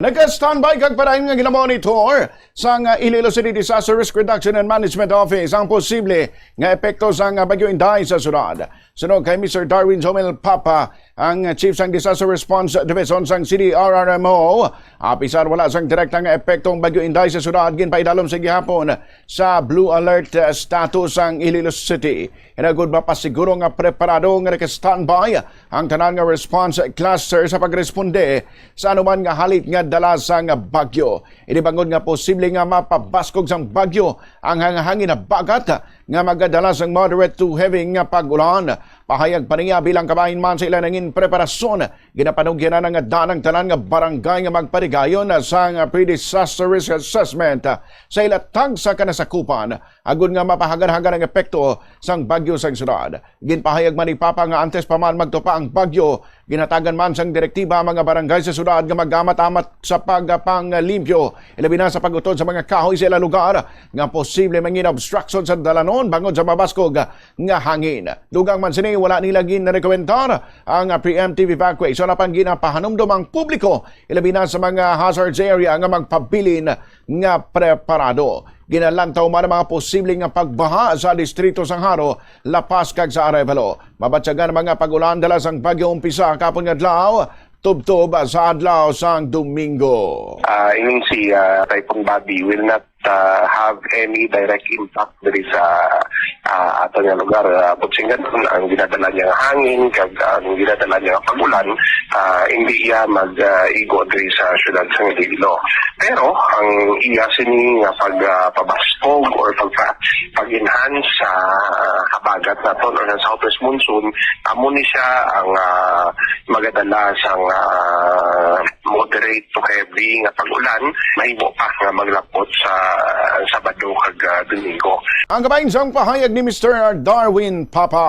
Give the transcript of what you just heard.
Nagka-standby kag parayon nga ginamonitor sa Iloilo City Disaster Risk Reduction and Management Office ang posible nga epekto sa Bagyo Inday sa syudad. Sunog kay Mr. Darwin Jomel Papa, ang Chief sang Disaster Response Division sang City RRMO. Apisar wala sang direktang epektong Bagyo Inday sa syudad, ginpaidalom sa gihapon sa Blue Alert status ang Iloilo City. Inagud mapasiguro nga preparado nga naka-standby ang tanan nga response cluster sa pagresponde sa anuman nga halit nga dala sang bagyo. Inibangod nga posible nga mapabaskog sang bagyo ang hangin na bagat nga magadala sang moderate to heavy nga pag-ulan. Pahayag pa niya bilang kabahin man sa ilang nangin preparasyon. Ginapanugyan na nga danang tanan nga barangay nga magparigayon sa pre-disaster risk assessment sa ilatag sa kanasakupan. Agud nga mapahagan-hagan ang epekto sang bagyo sang syudad. Ginpahayag man ni Papa nga antes pa man magtupa ang bagyo, ginatagan man sang direktiba mga barangay sa syudad nga magamat-amat sa pagpanglimpyo. Ilabi na sa pagutod sa mga kahoy sa ilang lugar nga posible mangin obstruction sa dalanon bangod sa mabaskog nga hangin. Dugang man sini wala nila ginarekomentar ang preemptive evacuation na pang ginapahanumdom ang publiko. Ilabi na sa mga hazards area nga magpabilin nga preparado. Ginalantaw man ang mga posibleng pagbaha sa distrito sang Haro, La Paz kag sa Arevalo. Mabatsagan ang mga pag-ulan dala sang bagyo umpisa kapon nga adlaw, tubtob sa adlaw sang Domingo. Ining si Typhoon Bobby will not have any direct impact diri sa ato nga lugar. Putsingan ang ginadala niya nga hangin kag ang ginadala niya nga pag-ulan, hindi iya mag-igo diri sa syudad sa Iloilo. Pero ang iya sini nga pagpabaskog or pag-enhance sa habagat naton or sa southwest monsoon, amo ni siya ang magadala sang moderate to heavy nga pag-ulan, mahimo pa nga maglapot sa Sabado kag Domingo. Ang kabahin sang pahayag ni Mr. Darwin Papa.